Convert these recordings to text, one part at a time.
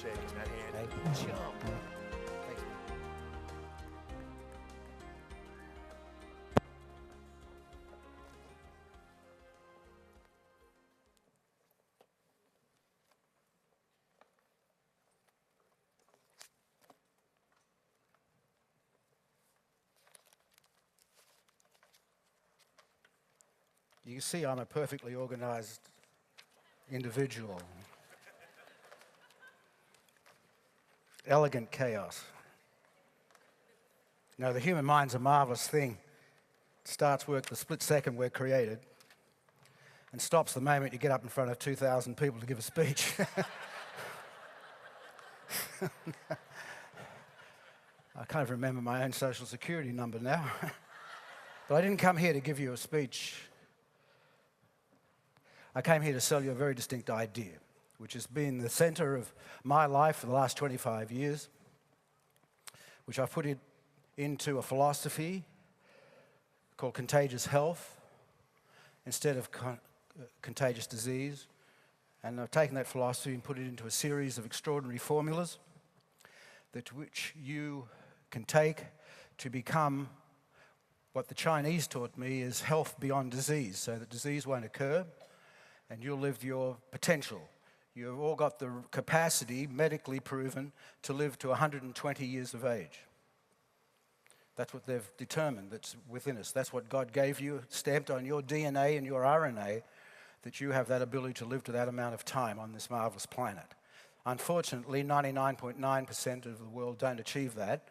shaking that hand. Thank you. Chum. Thanks, man. You can see I'm a perfectly organized individual. Elegant chaos. No, the human mind's a marvelous thing. It starts work the split second we're created and stops the moment you get up in front of 2,000 people to give a speech. I can't even remember my own social security number now. But I didn't come here to give you a speech. I came here to sell you a very distinct idea, which has been the center of my life for the last 25 years, which I've put it into a philosophy called contagious health instead of contagious disease. And I've taken that philosophy and put it into a series of extraordinary formulas that which you can take to become what the Chinese taught me is health beyond disease, so that disease won't occur and you'll live your potential. You've all got the capacity, medically proven, to live to 120 years of age. That's what they've determined, that's within us. That's what God gave you, stamped on your DNA and your RNA, that you have that ability to live to that amount of time on this marvelous planet. Unfortunately, 99.9% of the world don't achieve that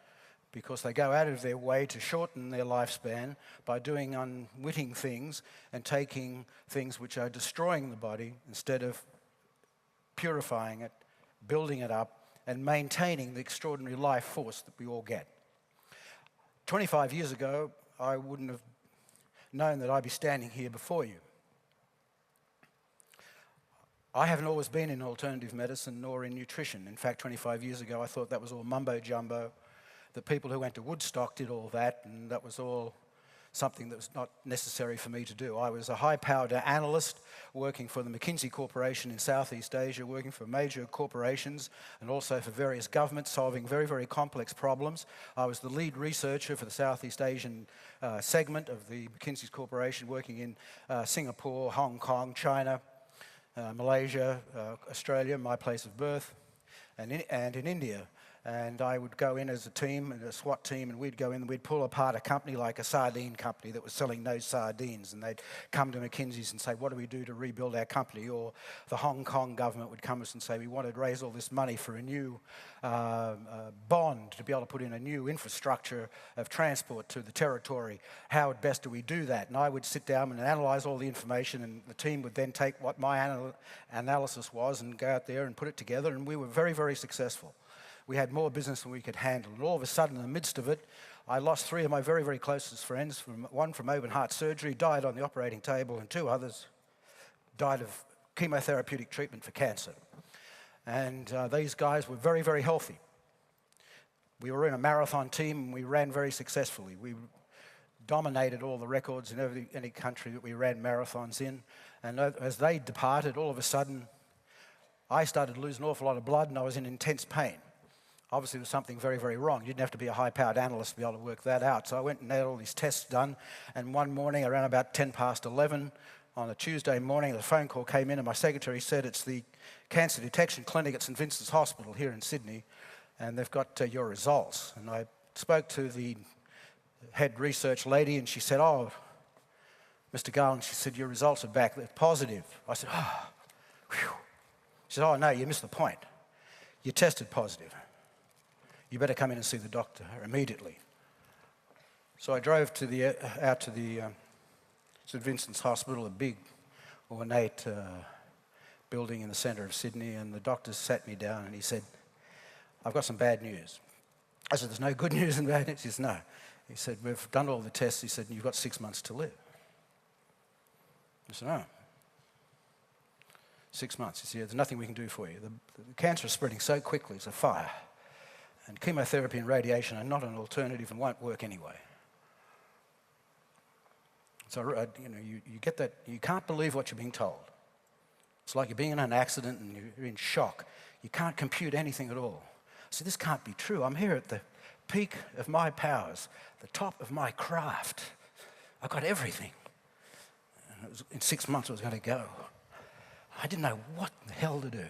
because they go out of their way to shorten their lifespan by doing unwitting things and taking things which are destroying the body instead of purifying it, building it up, and maintaining the extraordinary life force that we all get. 25 years ago, I wouldn't have known that I'd be standing here before you. I haven't always been in alternative medicine nor in nutrition. In fact, 25 years ago, I thought that was all mumbo-jumbo. The people who went to Woodstock did all that, and that was all something that was not necessary for me to do. I was a high-powered analyst working for the McKinsey Corporation in Southeast Asia, working for major corporations and also for various governments, solving very, very complex problems. I was the lead researcher for the Southeast Asian segment of the McKinsey Corporation, working in Singapore, Hong Kong, China, Malaysia, Australia, my place of birth, and in India. And I would go in as a team, a SWAT team, and we'd go in and we'd pull apart a company like a sardine company that was selling no sardines. And they'd come to McKinsey's and say, what do we do to rebuild our company? Or the Hong Kong government would come to us and say, we wanted to raise all this money for a new bond to be able to put in a new infrastructure of transport to the territory. How best do we do that? And I would sit down and analyze all the information, and the team would then take what my analysis was and go out there and put it together, and we were very, very successful. We had more business than we could handle. And all of a sudden, in the midst of it, I lost 3 of my very, very closest friends. One from open heart surgery, died on the operating table, and 2 others died of chemotherapeutic treatment for cancer. And these guys were very, very healthy. We were in a marathon team, and we ran very successfully. We dominated all the records in any country that we ran marathons in. And as they departed, all of a sudden, I started to lose an awful lot of blood, and I was in intense pain. Obviously, there was something very, very wrong. You didn't have to be a high-powered analyst to be able to work that out. So I went and had all these tests done, and one morning, around about 10 past 11, on a Tuesday morning, a phone call came in, and my secretary said, it's the Cancer Detection Clinic at St Vincent's Hospital here in Sydney, and they've got your results. And I spoke to the head research lady, and she said, oh, Mr. Garland, she said, your results are back. They're positive. I said, oh, whew. She said, oh, no, you missed the point. You tested positive. You better come in and see the doctor immediately. So I drove to out to the St Vincent's Hospital, a big, ornate building in the centre of Sydney, and the doctor sat me down and he said, I've got some bad news. I said, there's no good news and bad news? He said, no. He said, we've done all the tests. He said, you've got 6 months to live. I said, oh. 6 months. He said, there's nothing we can do for you. The cancer is spreading so quickly, it's a fire. And chemotherapy and radiation are not an alternative and won't work anyway. So you get that, you can't believe what you're being told. It's like you're being in an accident and you're in shock. You can't compute anything at all. I said, this can't be true. I'm here at the peak of my powers, the top of my craft. I've got everything. And in 6 months I was going to go. I didn't know what the hell to do.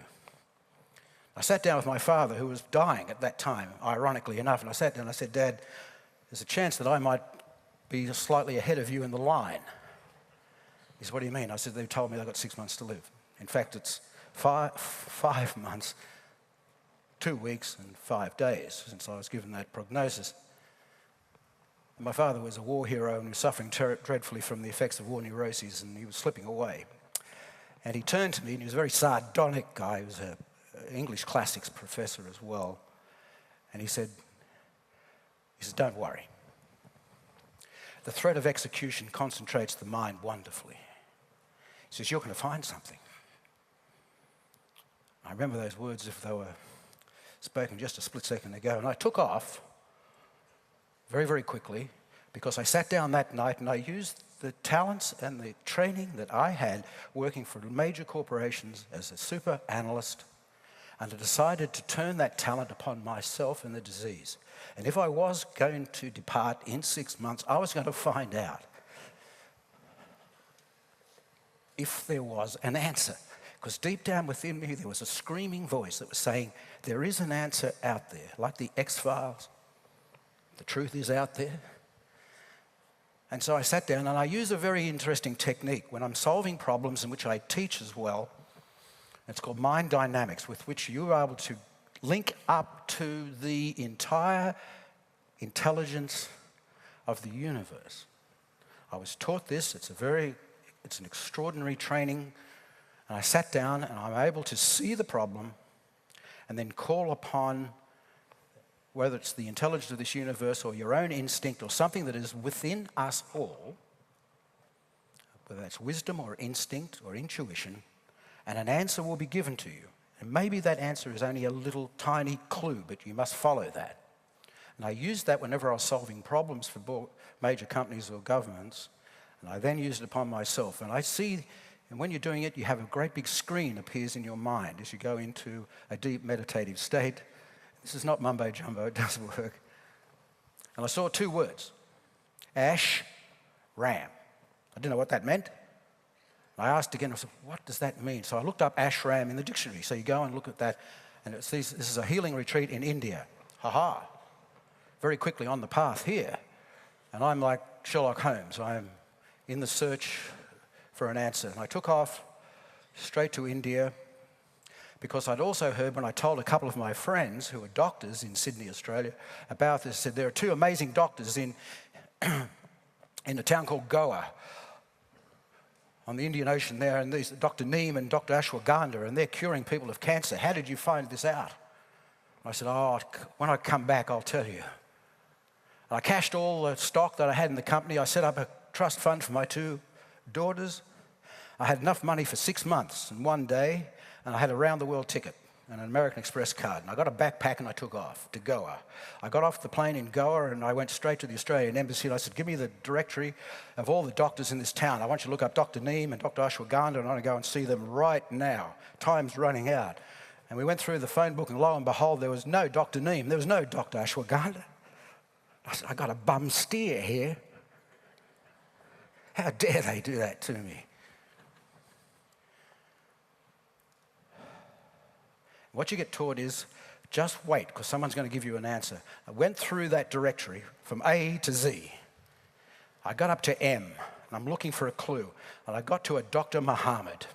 I sat down with my father, who was dying at that time, ironically enough, and I sat down and I said, Dad, there's a chance that I might be slightly ahead of you in the line. He said, what do you mean? I said, they told me I've got 6 months to live. In fact, it's 5 months, 2 weeks and 5 days since I was given that prognosis. And my father was a war hero and was suffering dreadfully from the effects of war neuroses, and he was slipping away. And he turned to me, and he was a very sardonic guy. He was an English classics professor as well. And he said, don't worry. The threat of execution concentrates the mind wonderfully. He says, you're going to find something. I remember those words as if they were spoken just a split second ago. And I took off very, very quickly because I sat down that night and I used the talents and the training that I had working for major corporations as a super analyst, and I decided to turn that talent upon myself and the disease. And if I was going to depart in 6 months, I was going to find out if there was an answer. Because deep down within me, there was a screaming voice that was saying, there is an answer out there, like the X-Files. The truth is out there. And so I sat down and I use a very interesting technique when I'm solving problems, in which I teach as well. It's called mind dynamics, with which you're able to link up to the entire intelligence of the universe. I was taught this. It's an extraordinary training. And I sat down and I'm able to see the problem and then call upon, whether it's the intelligence of this universe or your own instinct or something that is within us all, whether that's wisdom or instinct or intuition, and an answer will be given to you. And maybe that answer is only a little tiny clue, but you must follow that. And I used that whenever I was solving problems for major companies or governments, and I then used it upon myself. And I see, and when you're doing it, you have a great big screen appears in your mind as you go into a deep meditative state. This is not mumbo jumbo, it does work. And I saw 2 words, ash, ram. I didn't know what that meant. I asked again, I said, what does that mean? So I looked up ashram in the dictionary. So you go and look at that, and this is a healing retreat in India. Ha-ha. Very quickly on the path here. And I'm like Sherlock Holmes. I'm in the search for an answer. And I took off straight to India because I'd also heard, when I told a couple of my friends who were doctors in Sydney, Australia, about this, said there are 2 amazing doctors in a town called Goa, on the Indian Ocean there, and these Dr. Neem and Dr. Ashwagandha, and they're curing people of cancer. How did you find this out? And I said, when I come back, I'll tell you. And I cashed all the stock that I had in the company. I set up a trust fund for my 2 daughters. I had enough money for 6 months and 1 day, and I had a round-the-world ticket and an American Express card. And I got a backpack and I took off to Goa. I got off the plane in Goa and I went straight to the Australian Embassy, and I said, give me the directory of all the doctors in this town. I want you to look up Dr. Neem and Dr. Ashwagandha, and I want to go and see them right now. Time's running out. And we went through the phone book, and lo and behold, there was no Dr. Neem. There was no Dr. Ashwagandha. I said, I got a bum steer here. How dare they do that to me? What you get taught is just wait, because someone's going to give you an answer. I went through that directory from A to Z. I got up to M, and I'm looking for a clue. And I got to a Dr. Muhammad.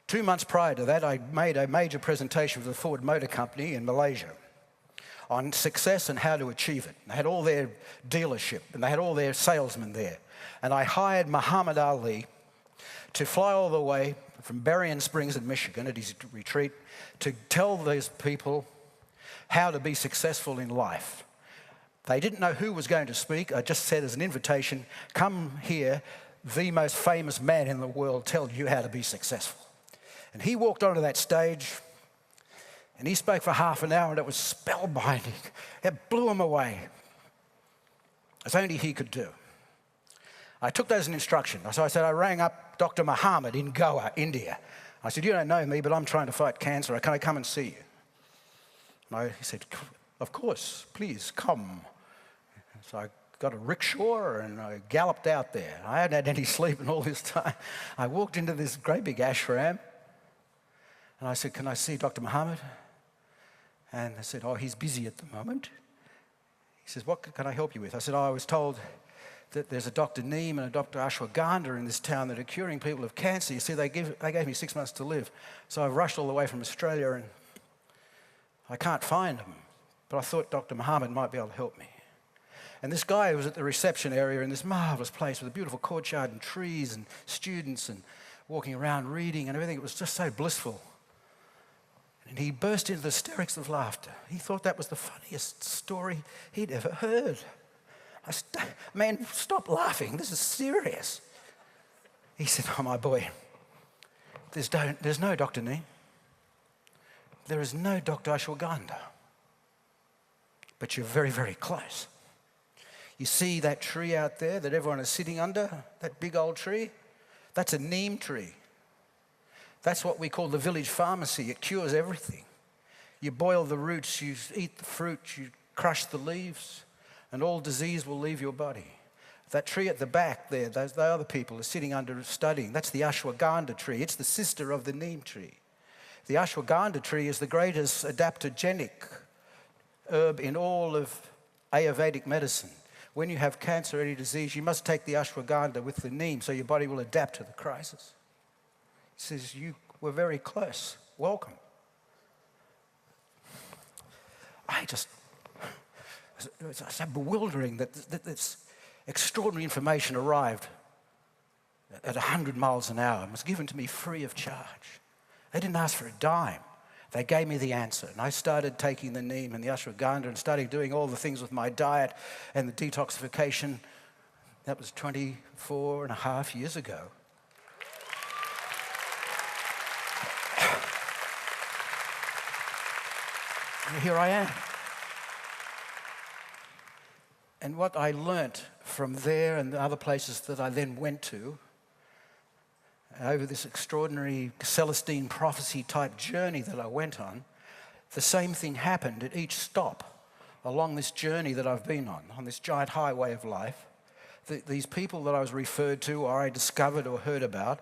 2 months prior to that, I made a major presentation for the Ford Motor Company in Malaysia on success and how to achieve it. They had all their dealership, and they had all their salesmen there. And I hired Muhammad Ali to fly all the way from Berrien Springs in Michigan at his retreat to tell these people how to be successful in life. They didn't know who was going to speak. I just said as an invitation, come here, the most famous man in the world tell you how to be successful. And he walked onto that stage and he spoke for half an hour, and it was spellbinding. It blew him away, as only he could do. I took that as an instruction. So I said, I rang up Dr. Muhammad in Goa, India. I said, you don't know me, but I'm trying to fight cancer. Can I come and see you? He said, of course, please come. So I got a rickshaw and I galloped out there. I hadn't had any sleep in all this time. I walked into this great big ashram and I said, can I see Dr. Muhammad? And they said, oh, he's busy at the moment. He says, what can I help you with? I said, I was told that there's a Dr. Neem and a Dr. Ashwagandha in this town that are curing people of cancer. You see, they gave me 6 months to live. So I rushed all the way from Australia and I can't find them. But I thought Dr. Muhammad might be able to help me. And this guy was at the reception area in this marvelous place with a beautiful courtyard and trees and students and walking around reading and everything. It was just so blissful. And he burst into hysterics of laughter. He thought that was the funniest story he'd ever heard. I said, man, stop laughing. This is serious. He said, oh, my boy, there's no Dr. Neem. There is no Dr. Ashwagandha. But you're very, very close. You see that tree out there that everyone is sitting under, that big old tree? That's a neem tree. That's what we call the village pharmacy. It cures everything. You boil the roots, you eat the fruit, you crush the leaves, and all disease will leave your body. That tree at the back there, the other people are sitting under studying. That's the ashwagandha tree. It's the sister of the neem tree. The ashwagandha tree is the greatest adaptogenic herb in all of Ayurvedic medicine. When you have cancer or any disease, you must take the ashwagandha with the neem so your body will adapt to the crisis. He says, you were very close. Welcome. It's so bewildering that this extraordinary information arrived at 100 miles an hour and was given to me free of charge. They didn't ask for a dime. They gave me the answer. And I started taking the neem and the ashwagandha and started doing all the things with my diet and the detoxification. That was 24 and a half years ago. And here I am. And what I learnt from there and the other places that I then went to, over this extraordinary Celestine prophecy type journey that I went on, the same thing happened at each stop along this journey that I've been on this giant highway of life. These people that I was referred to or I discovered or heard about,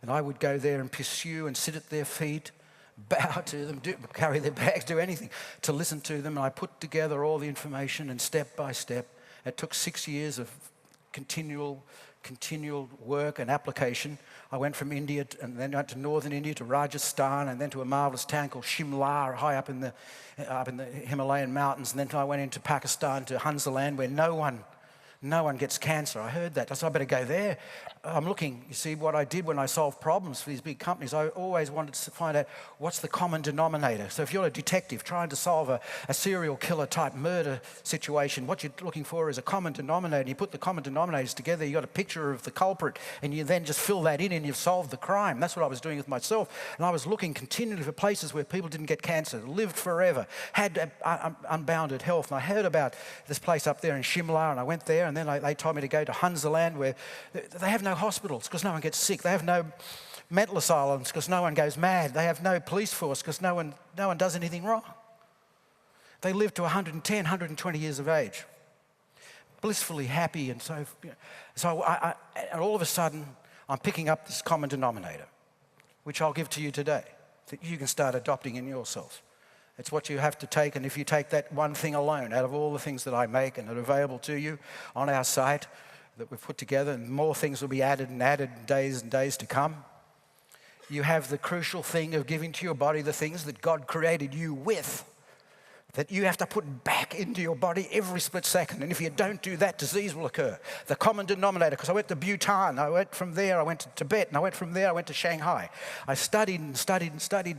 and I would go there and pursue and sit at their feet, bow to them, carry their bags, do anything to listen to them. And I put together all the information and step by step. It took 6 years of continual work and application. I went from India and then went to northern India to Rajasthan and then to a marvelous town called Shimla, high up in the Himalayan mountains. And then I went into Pakistan to Hunzaland where no one gets cancer. I heard that. I said, I better go there. I'm looking, you see, what I did when I solved problems for these big companies, I always wanted to find out what's the common denominator. So if you're a detective trying to solve a serial killer type murder situation, what you're looking for is a common denominator. You put the common denominators together, you got a picture of the culprit, and you then just fill that in and you've solved the crime. That's what I was doing with myself. And I was looking continually for places where people didn't get cancer, lived forever, had unbounded health. And I heard about this place up there in Shimla, and I went there, and then they told me to go to Hunzaland where they have no hospitals because no one gets sick. They have no mental asylums because no one goes mad. They have no police force because no one does anything wrong. They live to 110, 120 years of age, blissfully happy. And so and all of a sudden, I'm picking up this common denominator, which I'll give to you today, that you can start adopting in yourself. It's what you have to take, and if you take that one thing alone out of all the things that I make and are available to you on our site that we've put together, and more things will be added in days and days to come, you have the crucial thing of giving to your body the things that God created you with, that you have to put back into your body every split second. And if you don't do that, disease will occur. The common denominator, because I went to Bhutan, I went from there, I went to Tibet, and I went from there, I went to Shanghai. I studied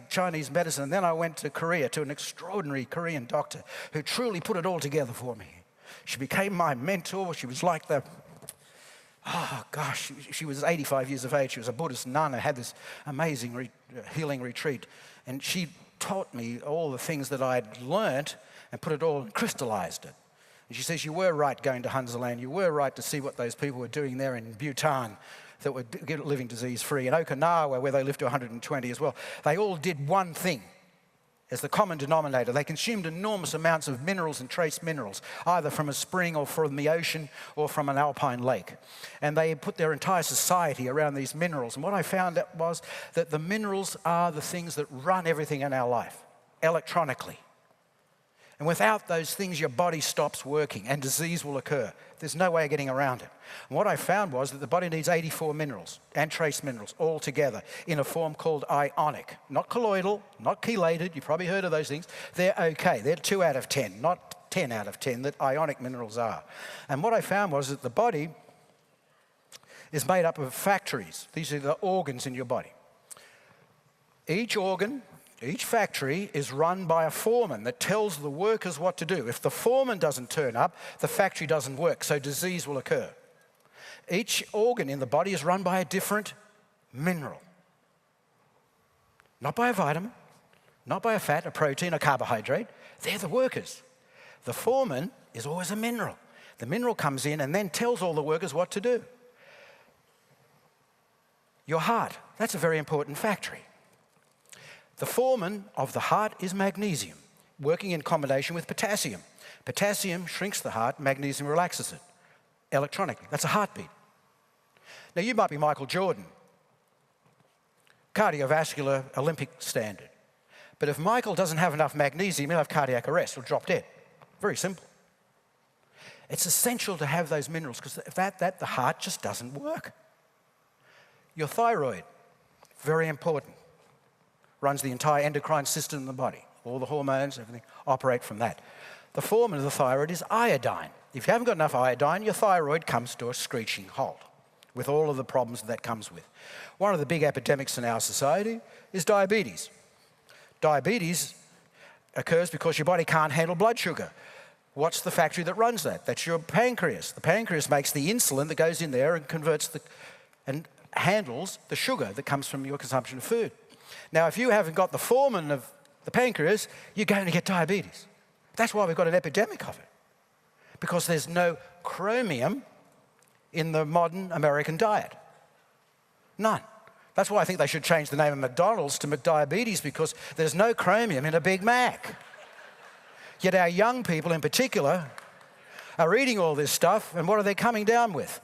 Chinese medicine, and then I went to Korea to an extraordinary Korean doctor who truly put it all together for me. She became my mentor. She was like she was 85 years of age. She was a Buddhist nun who had this amazing healing retreat. And she taught me all the things that I'd learnt and put it all and crystallized it. And she says, you were right going to Hunzaland. You were right to see what those people were doing there in Bhutan. that were living disease-free. In Okinawa, where they lived to 120 as well, they all did one thing as the common denominator. They consumed enormous amounts of minerals and trace minerals, either from a spring or from the ocean or from an alpine lake. And they put their entire society around these minerals. And what I found out was that the minerals are the things that run everything in our life, electronically. And without those things, your body stops working and disease will occur. There's no way of getting around it. And what I found was that the body needs 84 minerals and trace minerals all together in a form called ionic. Not colloidal, not chelated. You've probably heard of those things. They're okay. They're 2 out of 10, not 10 out of 10 that ionic minerals are. And what I found was that the body is made up of factories. These are the organs in your body. Each organ, each factory is run by a foreman that tells the workers what to do. If the foreman doesn't turn up, the factory doesn't work, so disease will occur. Each organ in the body is run by a different mineral. Not by a vitamin, not by a fat, a protein, a carbohydrate. They're the workers. The foreman is always a mineral. The mineral comes in and then tells all the workers what to do. Your heart, that's a very important factory. The foreman of the heart is magnesium, working in combination with potassium. Potassium shrinks the heart, magnesium relaxes it electronically. That's a heartbeat. Now, you might be Michael Jordan, cardiovascular Olympic standard. But if Michael doesn't have enough magnesium, he'll have cardiac arrest or drop dead. Very simple. It's essential to have those minerals because without that, the heart just doesn't work. Your thyroid, very important. Runs the entire endocrine system in the body. All the hormones, everything, operate from that. The foreman of the thyroid is iodine. If you haven't got enough iodine, your thyroid comes to a screeching halt with all of the problems that comes with. One of the big epidemics in our society is diabetes. Diabetes occurs because your body can't handle blood sugar. What's the factory that runs that? That's your pancreas. The pancreas makes the insulin that goes in there and converts and handles the sugar that comes from your consumption of food. Now, if you haven't got the foreman of the pancreas, you're going to get diabetes. That's why we've got an epidemic of it. Because there's no chromium in the modern American diet. None. That's why I think they should change the name of McDonald's to McDiabetes, because there's no chromium in a Big Mac. Yet our young people in particular are eating all this stuff, and what are they coming down with?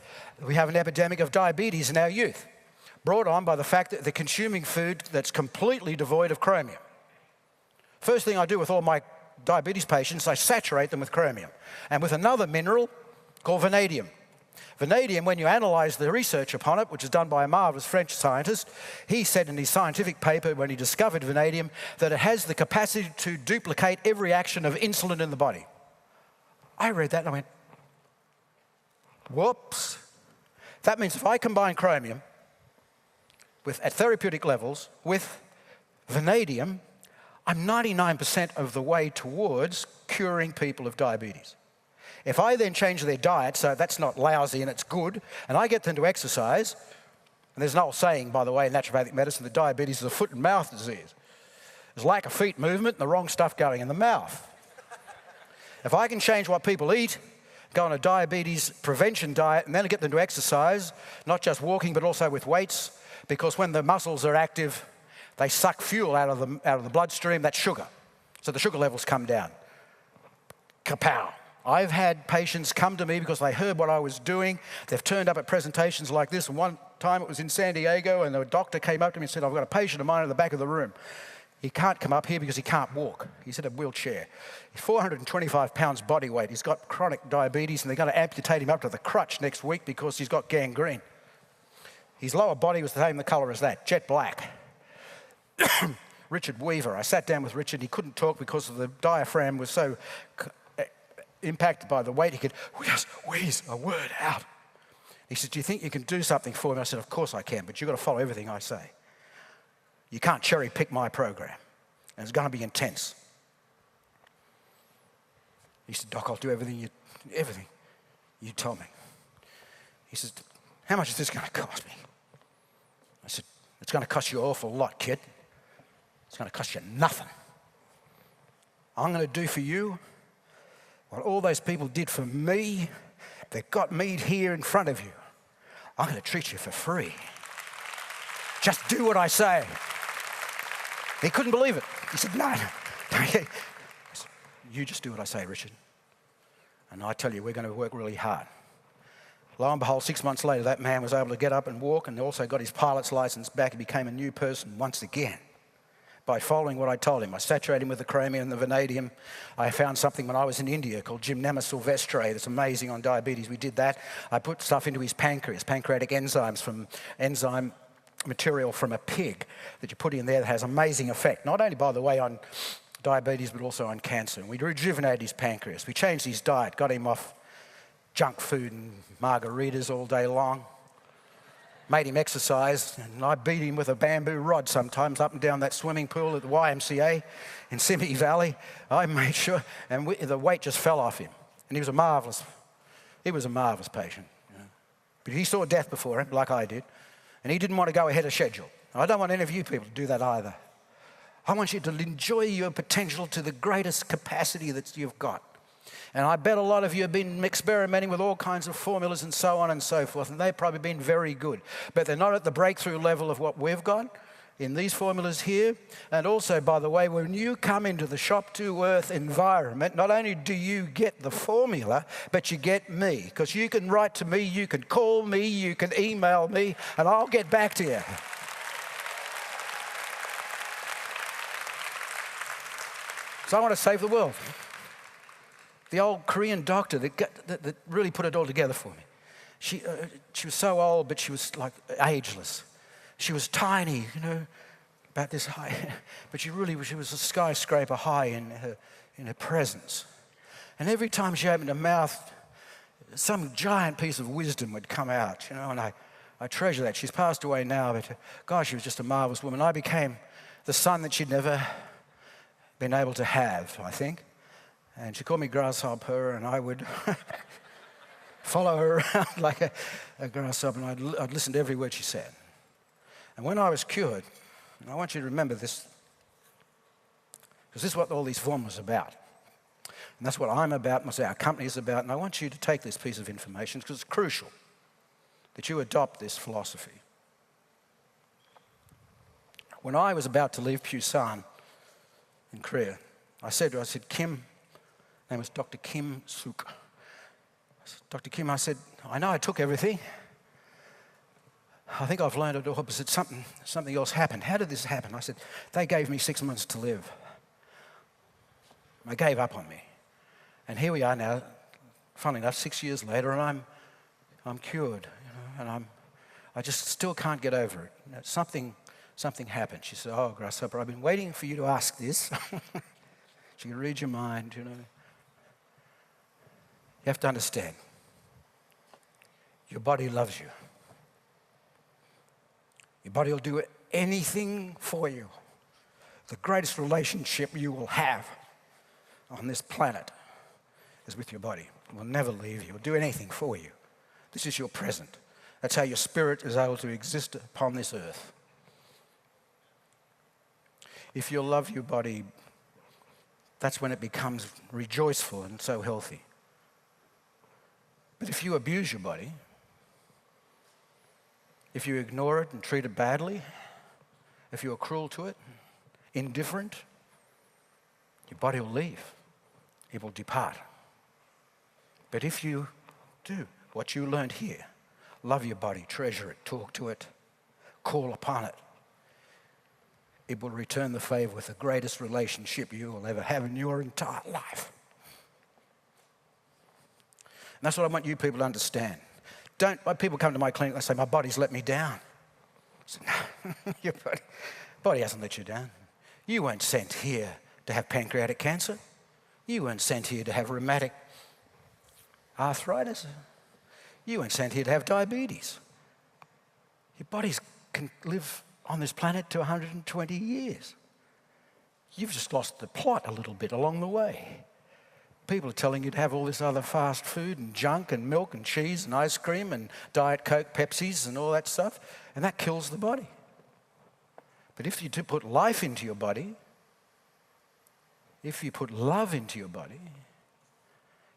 We have an epidemic of diabetes in our youth, brought on by the fact that they're consuming food that's completely devoid of chromium. First thing I do with all my diabetes patients, I saturate them with chromium and with another mineral called vanadium. Vanadium, when you analyse the research upon it, which is done by a marvellous French scientist, he said in his scientific paper when he discovered vanadium that it has the capacity to duplicate every action of insulin in the body. I read that and I went, whoops. That means if I combine chromium at therapeutic levels with vanadium, I'm 99% of the way towards curing people of diabetes. If I then change their diet so that's not lousy and it's good, and I get them to exercise, and there's an old saying, by the way, in naturopathic medicine, that diabetes is a foot and mouth disease. There's lack of feet movement and the wrong stuff going in the mouth. If I can change what people eat, go on a diabetes prevention diet, and then get them to exercise, not just walking but also with weights, because when the muscles are active, they suck fuel out of the bloodstream, that's sugar. So the sugar levels come down. Kapow. I've had patients come to me because they heard what I was doing. They've turned up at presentations like this, and one time it was in San Diego, and the doctor came up to me and said, I've got a patient of mine in the back of the room. He can't come up here because he can't walk. He's in a wheelchair. He's 425 pounds body weight. He's got chronic diabetes, and they're going to amputate him up to the crutch next week because he's got gangrene. His lower body was the same colour as that, jet black. Richard Weaver. I sat down with Richard. He couldn't talk because of the diaphragm was so impacted by the weight. He could just wheeze a word out. He said, do you think you can do something for me? I said, of course I can, but you've got to follow everything I say. You can't cherry pick my program, and it's going to be intense. He said, Doc, I'll do everything you tell me. He says, how much is this going to cost me? I said, it's going to cost you an awful lot, kid. It's going to cost you nothing. I'm going to do for you what all those people did for me that got me here in front of you. I'm going to treat you for free. Just do what I say. He couldn't believe it. He said, no. You just do what I say, Richard. And I tell you, we're going to work really hard. Lo and behold, 6 months later, that man was able to get up and walk and also got his pilot's license back. He became a new person once again by following what I told him. I saturated him with the chromium and the vanadium. I found something when I was in India called gymnema sylvestre that's amazing on diabetes. We did that. I put stuff into his pancreas, pancreatic enzymes from enzyme material from a pig that you put in there that has amazing effect, not only, by the way, on diabetes, but also on cancer. And we rejuvenated his pancreas. We changed his diet, got him off junk food and margaritas all day long, made him exercise, and I beat him with a bamboo rod sometimes up and down that swimming pool at the YMCA in Simi Valley. I made sure, and the weight just fell off him. And he was a marvelous patient. You know. But he saw death before him, like I did, and he didn't want to go ahead of schedule. I don't want any of you people to do that either. I want you to enjoy your potential to the greatest capacity that you've got. And I bet a lot of you have been experimenting with all kinds of formulas and so on and so forth, and they've probably been very good. But they're not at the breakthrough level of what we've got in these formulas here. And also, by the way, when you come into the shop to earth environment, not only do you get the formula, but you get me. Because you can write to me, you can call me, you can email me, and I'll get back to you. So I want to save the world. The old Korean doctor that really put it all together for me. She was so old, but she was like ageless. She was tiny, you know, about this high, but she was a skyscraper high in her presence. And every time she opened her mouth, some giant piece of wisdom would come out, you know, and I treasure that. She's passed away now, but gosh, she was just a marvelous woman. I became the son that she'd never been able to have, I think. And she called me grasshopper, and I would follow her around like a grasshopper, and I'd listen to every word she said. And when I was cured, and I want you to remember this, because this is what all these formulas are about. And that's what I'm about, and our company is about, and I want you to take this piece of information, because it's crucial that you adopt this philosophy. When I was about to leave Busan in Korea, I said, Kim, her name was Dr. Kim Suk. Dr. Kim, I said, I know I took everything. I think I've learned it all, but something else happened. How did this happen? I said, they gave me 6 months to live. They gave up on me. And here we are now, funnily enough, 6 years later, and I'm cured. You know, and I just still can't get over it. You know, something happened. She said, oh, Grasshopper, I've been waiting for you to ask this. She can read your mind, you know. You have to understand, your body loves you. Your body will do anything for you. The greatest relationship you will have on this planet is with your body. It will never leave you. It will do anything for you. This is your present. That's how your spirit is able to exist upon this earth. If you love your body, that's when it becomes rejoiceful and so healthy. But if you abuse your body, if you ignore it and treat it badly, if you are cruel to it, indifferent, your body will leave. It will depart. But if you do what you learned here, love your body, treasure it, talk to it, call upon it, it will return the favor with the greatest relationship you will ever have in your entire life. And that's what I want you people to understand. When people come to my clinic, they say, my body's let me down. I say, no, your body hasn't let you down. You weren't sent here to have pancreatic cancer. You weren't sent here to have rheumatic arthritis. You weren't sent here to have diabetes. Your bodies can live on this planet to 120 years. You've just lost the plot a little bit along the way. People are telling you to have all this other fast food and junk and milk and cheese and ice cream and Diet Coke, Pepsis and all that stuff, and that kills the body. But if you do put life into your body, if you put love into your body,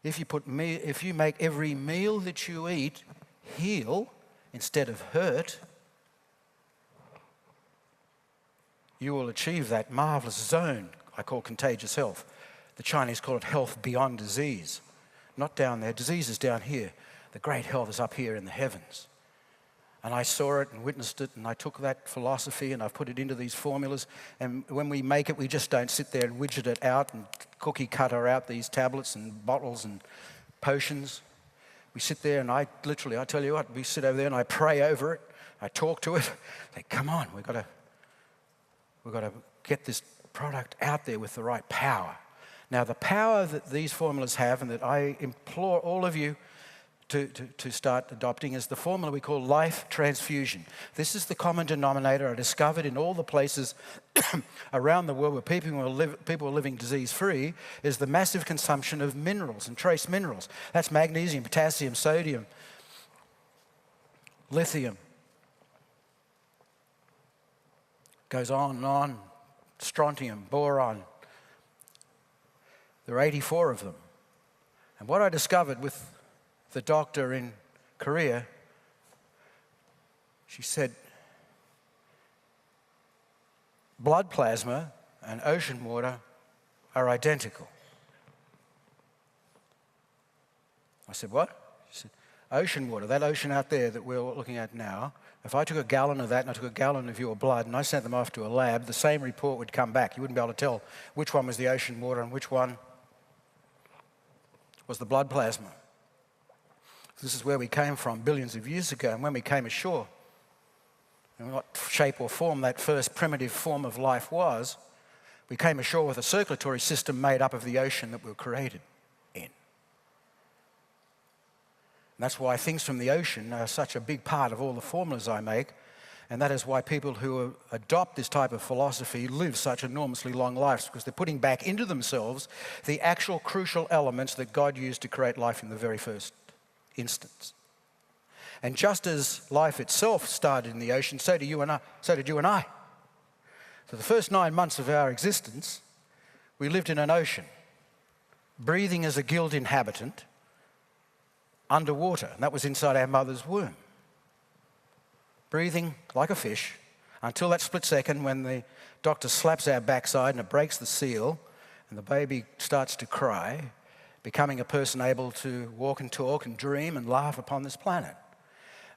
if you make every meal that you eat heal instead of hurt, you will achieve that marvelous zone I call contagious health. The Chinese call it health beyond disease. Not down there. Disease is down here. The great health is up here in the heavens. And I saw it and witnessed it, and I took that philosophy and I've put it into these formulas. And when we make it, we just don't sit there and widget it out and cookie cutter out these tablets and bottles and potions. We sit there and I tell you what, we sit over there and I pray over it. I talk to it. Say, come on, we've got to get this product out there with the right power. Now, the power that these formulas have, and that I implore all of you to start adopting, is the formula we call life transfusion. This is the common denominator I discovered in all the places around the world where people are living disease-free, is the massive consumption of minerals and trace minerals. That's magnesium, potassium, sodium, lithium. Goes on and on. Strontium, boron. There are 84 of them. And what I discovered with the doctor in Korea, she said, blood plasma and ocean water are identical. I said, what? She said, ocean water, that ocean out there that we're looking at now, if I took a gallon of that and I took a gallon of your blood and I sent them off to a lab, the same report would come back. You wouldn't be able to tell which one was the ocean water and which one was the blood plasma. This is where we came from billions of years ago, and when we came ashore, and what shape or form that first primitive form of life was, we came ashore with a circulatory system made up of the ocean that we were created in. And that's why things from the ocean are such a big part of all the formulas I make, and that is why people who adopt this type of philosophy live such enormously long lives, because they're putting back into themselves the actual crucial elements that God used to create life in the very first instance. And just as life itself started in the ocean, so did you and I. For the first 9 months of our existence, we lived in an ocean, breathing as a guild inhabitant, underwater, and that was inside our mother's womb. Breathing like a fish until that split second when the doctor slaps our backside and it breaks the seal and the baby starts to cry, becoming a person able to walk and talk and dream and laugh upon this planet.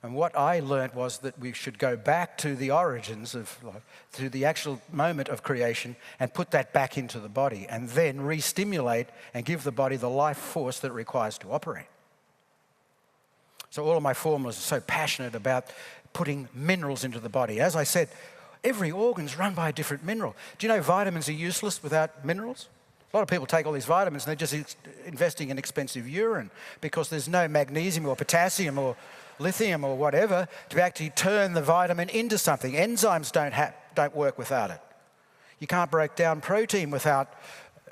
And what I learned was that we should go back to the origins of life, to the actual moment of creation, and put that back into the body, and then re-stimulate and give the body the life force that it requires to operate. So all of my formulas are so passionate about putting minerals into the body. As I said, every organ's run by a different mineral. Do you know vitamins are useless without minerals? A lot of people take all these vitamins and they're just investing in expensive urine because there's no magnesium or potassium or lithium or whatever to actually turn the vitamin into something. Enzymes don't work without it. You can't break down protein without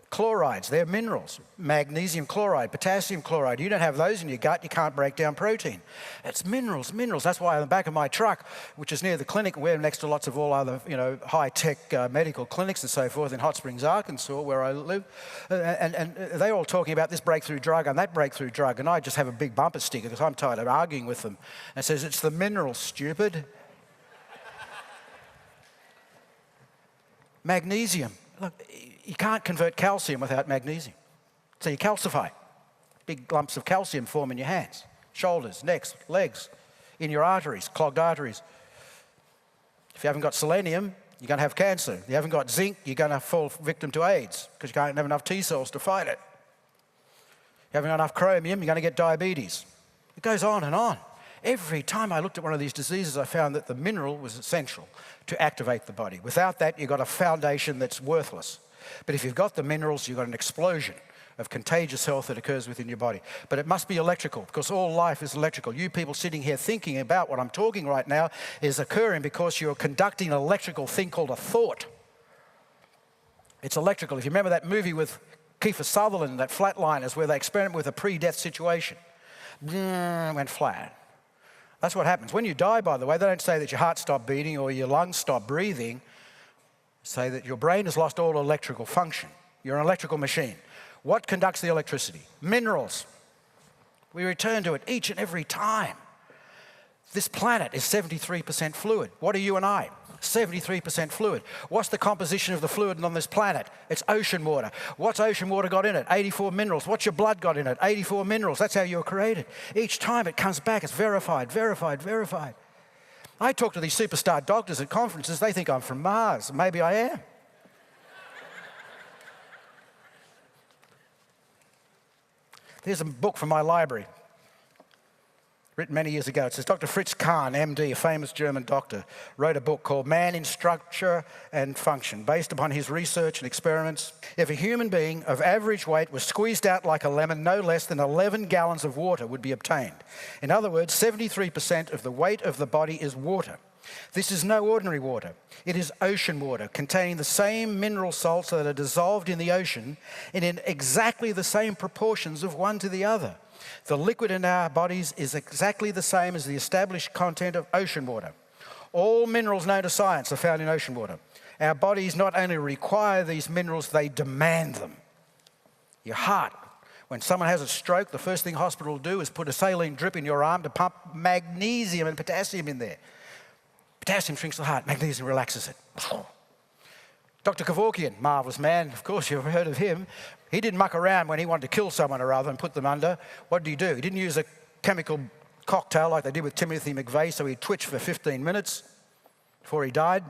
chlorides. They're minerals. Magnesium chloride, potassium chloride. You don't have those in your gut, you can't break down protein. It's minerals, minerals. That's why on the back of my truck, which is near the clinic, we're next to lots of all other, high-tech medical clinics and so forth in Hot Springs, Arkansas, where I live, and they're all talking about this breakthrough drug and that breakthrough drug, and I just have a big bumper sticker because I'm tired of arguing with them. And it says, it's the minerals, stupid. Magnesium. Look, you can't convert calcium without magnesium. So you calcify. Big lumps of calcium form in your hands, shoulders, necks, legs, in your arteries, clogged arteries. If you haven't got selenium, you're going to have cancer. If you haven't got zinc, you're going to fall victim to AIDS because you can't have enough T cells to fight it. If you haven't got enough chromium, you're going to get diabetes. It goes on and on. Every time I looked at one of these diseases, I found that the mineral was essential to activate the body. Without that, you've got a foundation that's worthless. But if you've got the minerals, you've got an explosion of contagious health that occurs within your body. But it must be electrical, because all life is electrical. You people sitting here thinking about what I'm talking right now is occurring because you're conducting an electrical thing called a thought. It's electrical. If you remember that movie with Kiefer Sutherland, that Flatliners, where they experiment with a pre-death situation, went flat. That's what happens. When you die, by the way, they don't say that your heart stopped beating or your lungs stopped breathing. Say that your brain has lost all electrical function. You're an electrical machine. What conducts the electricity? Minerals. We return to it each and every time. This planet is 73% fluid. What are you and I? 73% fluid. What's the composition of the fluid on this planet? It's ocean water. What's ocean water got in it? 84 minerals. What's your blood got in it? 84 minerals. That's how you were created. Each time it comes back, it's verified, verified, verified. I talk to these superstar doctors at conferences. They think I'm from Mars. Maybe I am. Here's a book from my library, written many years ago. It says Dr. Fritz Kahn, MD, a famous German doctor, wrote a book called Man in Structure and Function, based upon his research and experiments. If a human being of average weight was squeezed out like a lemon, no less than 11 gallons of water would be obtained. In other words, 73% of the weight of the body is water. This is no ordinary water. It is ocean water, containing the same mineral salts that are dissolved in the ocean and in exactly the same proportions of one to the other. The liquid in our bodies is exactly the same as the established content of ocean water. All minerals known to science are found in ocean water. Our bodies not only require these minerals, they demand them. Your heart, when someone has a stroke, the first thing hospital will do is put a saline drip in your arm to pump magnesium and potassium in there. Potassium shrinks the heart, magnesium relaxes it. Dr. Kevorkian, marvellous man, of course you've heard of him. He didn't muck around when he wanted to kill someone or other and put them under. What did he do? He didn't use a chemical cocktail like they did with Timothy McVeigh, so he twitched for 15 minutes before he died.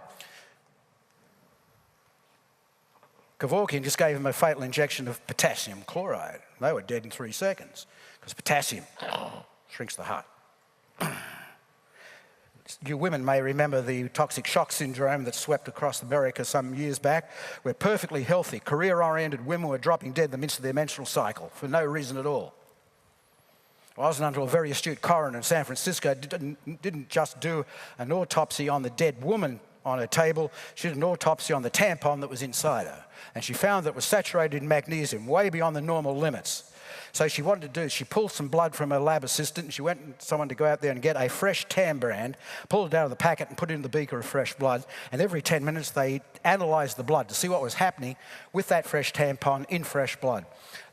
Kevorkian just gave him a fatal injection of potassium chloride. They were dead in 3 seconds because potassium shrinks the heart. You women may remember the toxic shock syndrome that swept across America some years back, where perfectly healthy, career-oriented women were dropping dead in the midst of their menstrual cycle for no reason at all. It wasn't until a very astute coroner in San Francisco didn't just do an autopsy on the dead woman on her table, she did an autopsy on the tampon that was inside her. And she found that it was saturated in magnesium, way beyond the normal limits. So she wanted to do, she pulled some blood from her lab assistant, and she went and someone to go out there and get a fresh Tambrand, pulled it out of the packet and put it in the beaker of fresh blood, and every 10 minutes they analysed the blood to see what was happening with that fresh tampon in fresh blood.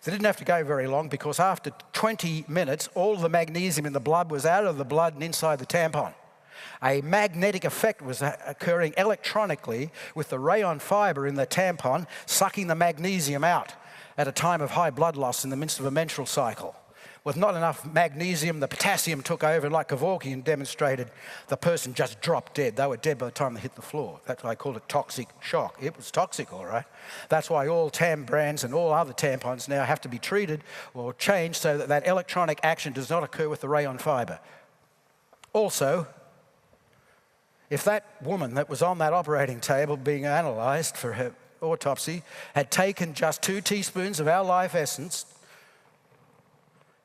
They didn't have to go very long because after 20 minutes, all the magnesium in the blood was out of the blood and inside the tampon. A magnetic effect was occurring electronically with the rayon fibre in the tampon sucking the magnesium out at a time of high blood loss in the midst of a menstrual cycle. With not enough magnesium, the potassium took over, and like Kevorkian demonstrated, the person just dropped dead. They were dead by the time they hit the floor. That's why I call it toxic shock. It was toxic, all right. That's why all Tambrands and all other tampons now have to be treated or changed so that that electronic action does not occur with the rayon fibre. Also, if that woman that was on that operating table being analysed for her autopsy had taken just 2 teaspoons of our life essence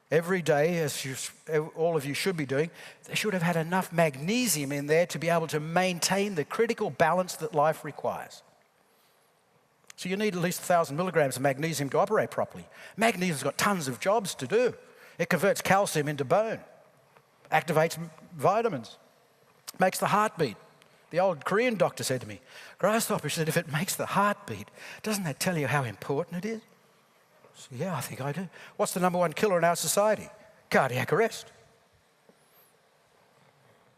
every day, as all of you should be doing, they should have had enough magnesium in there to be able to maintain the critical balance that life requires. So you need at least 1,000 milligrams of magnesium to operate properly. Magnesium's got tons of jobs to do. It converts calcium into bone, activates vitamins, makes the heart beat. The old Korean doctor said to me, Grasshopper said, if it makes the heart beat, doesn't that tell you how important it is? So, yeah, I think I do. What's the number 1 killer in our society? Cardiac arrest.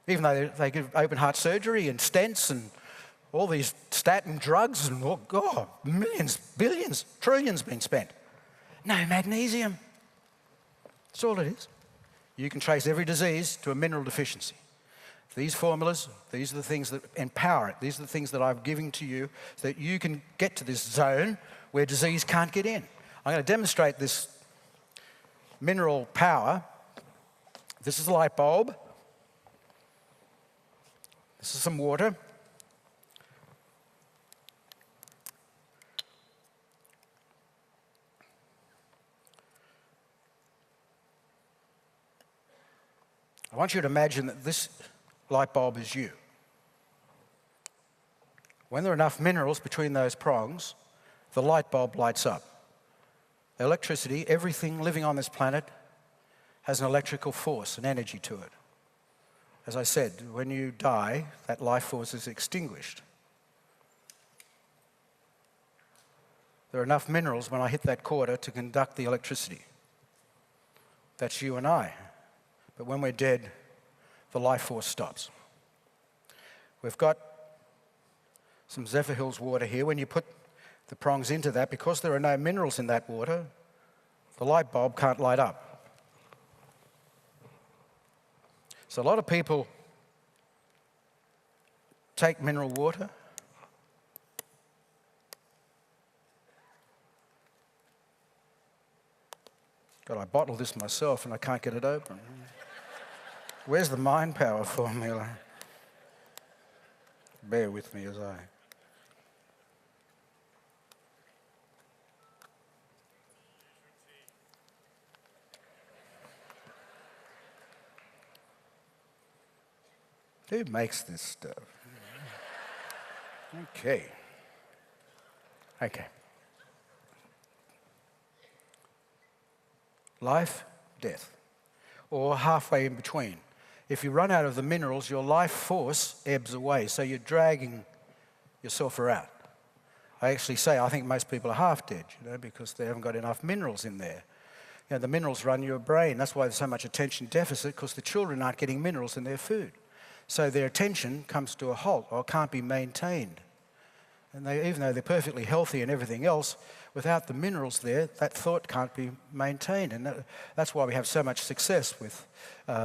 Even though they give open heart surgery and stents and all these statin drugs and, oh God, millions, billions, trillions being spent. No magnesium. That's all it is. You can trace every disease to a mineral deficiency. These formulas, these are the things that empower it. These are the things that I've given to you so that you can get to this zone where disease can't get in. I'm going to demonstrate this mineral power. This is a light bulb. This is some water. I want you to imagine that this light bulb is you. When there are enough minerals between those prongs, the light bulb lights up. Electricity, everything living on this planet has an electrical force, an energy to it. As I said, when you die, that life force is extinguished. There are enough minerals when I hit that quarter to conduct the electricity. That's you and I. But when we're dead, the life force stops. We've got some Zephyr Hills water here. When you put the prongs into that, because there are no minerals in that water, the light bulb can't light up. So a lot of people take mineral water, God, I bottled this myself and I can't get it open. Where's the mind power formula? Bear with me as I... Who makes this stuff? Okay. Life, death, or halfway in between. If you run out of the minerals, your life force ebbs away, so you're dragging yourself around. I actually say I think most people are half dead, because they haven't got enough minerals in there. The minerals run your brain. That's why there's so much attention deficit, because the children aren't getting minerals in their food. So their attention comes to a halt or can't be maintained. And even though they're perfectly healthy and everything else, without the minerals there, that thought can't be maintained. And that's why we have so much success with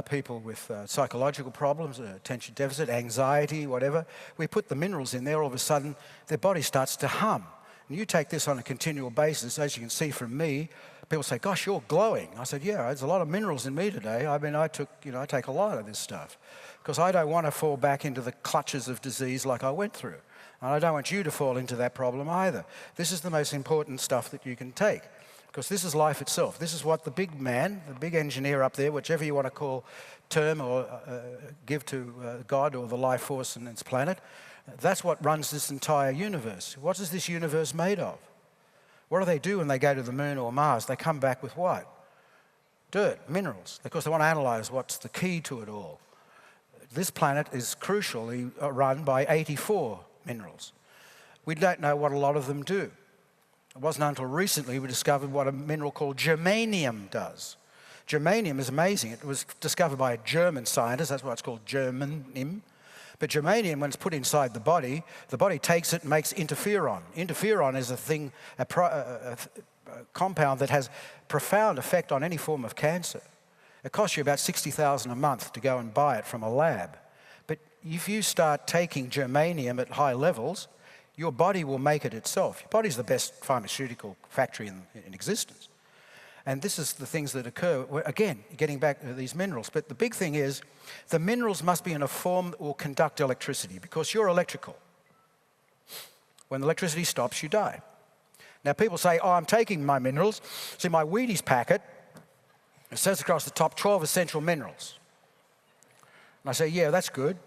people with psychological problems, attention deficit, anxiety, whatever. We put the minerals in there, all of a sudden their body starts to hum. And you take this on a continual basis, as you can see from me, people say, gosh, you're glowing. I said, yeah, there's a lot of minerals in me today. I mean, I take a lot of this stuff because I don't want to fall back into the clutches of disease like I went through. And I don't want you to fall into that problem either. This is the most important stuff that you can take, because this is life itself. This is what the big man, the big engineer up there, whichever you want to call term or give to God or the life force in its planet, that's what runs this entire universe. What is this universe made of? What do they do when they go to the moon or Mars? They come back with what? Dirt, minerals, because they want to analyze what's the key to it all. This planet is crucially run by 84 minerals. We don't know what a lot of them do. It wasn't until recently we discovered what a mineral called germanium does. Germanium is amazing. It was discovered by a German scientist. That's why it's called germanium. But germanium, when it's put inside the body takes it and makes interferon. Interferon is a compound that has profound effect on any form of cancer. It costs you about $60,000 a month to go and buy it from a lab. But if you start taking germanium at high levels, your body will make it itself. Your body's the best pharmaceutical factory in existence. And this is the things that occur, again, getting back to these minerals. But the big thing is, the minerals must be in a form that will conduct electricity, because you're electrical. When electricity stops, you die. Now people say, oh, I'm taking my minerals. See, my Wheaties packet, it says across the top, 12 essential minerals. And I say, yeah, that's good.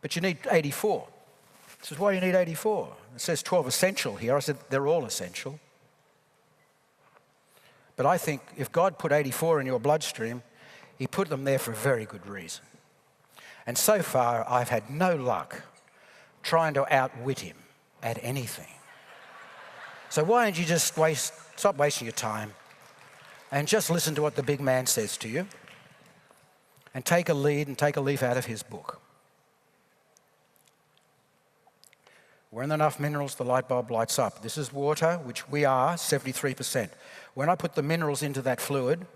But you need 84. He says, why do you need 84? It says 12 essential here. I said, they're all essential. But I think if God put 84 in your bloodstream, he put them there for a very good reason. And so far, I've had no luck trying to outwit him at anything. So why don't you just stop wasting your time and just listen to what the big man says to you and take a lead and take a leaf out of his book. When enough minerals, the light bulb lights up. This is water, which we are, 73%. When I put the minerals into that fluid,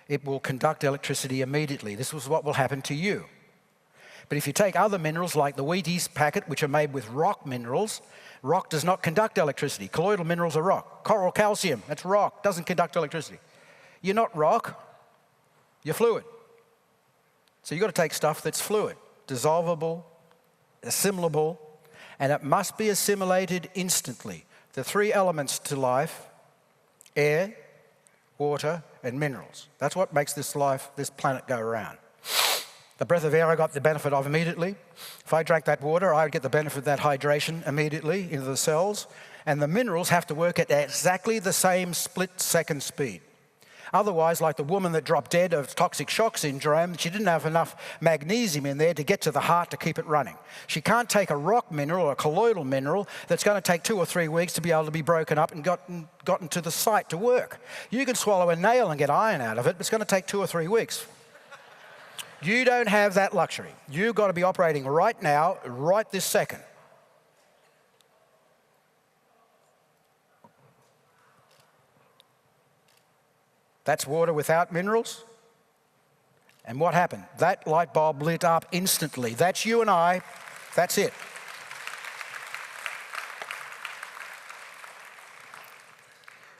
it will conduct electricity immediately. This is what will happen to you. But if you take other minerals like the Wheaties packet, which are made with rock minerals, rock does not conduct electricity. Colloidal minerals are rock. Coral calcium, that's rock, doesn't conduct electricity. You're not rock, you're fluid. So you've got to take stuff that's fluid, dissolvable, assimilable, and it must be assimilated instantly. The three elements to life: air, water, and minerals. That's what makes this planet go around. The breath of air I got the benefit of immediately. If I drank that water, I would get the benefit of that hydration immediately into the cells. And the minerals have to work at exactly the same split-second speed. Otherwise, like the woman that dropped dead of toxic shock syndrome, she didn't have enough magnesium in there to get to the heart to keep it running. She can't take a rock mineral or a colloidal mineral that's going to take 2 or 3 weeks to be able to be broken up and gotten to the site to work. You can swallow a nail and get iron out of it, but it's going to take 2 or 3 weeks. You don't have that luxury. You've got to be operating right now, right this second. That's water without minerals. And what happened? That light bulb lit up instantly. That's you and I. That's it.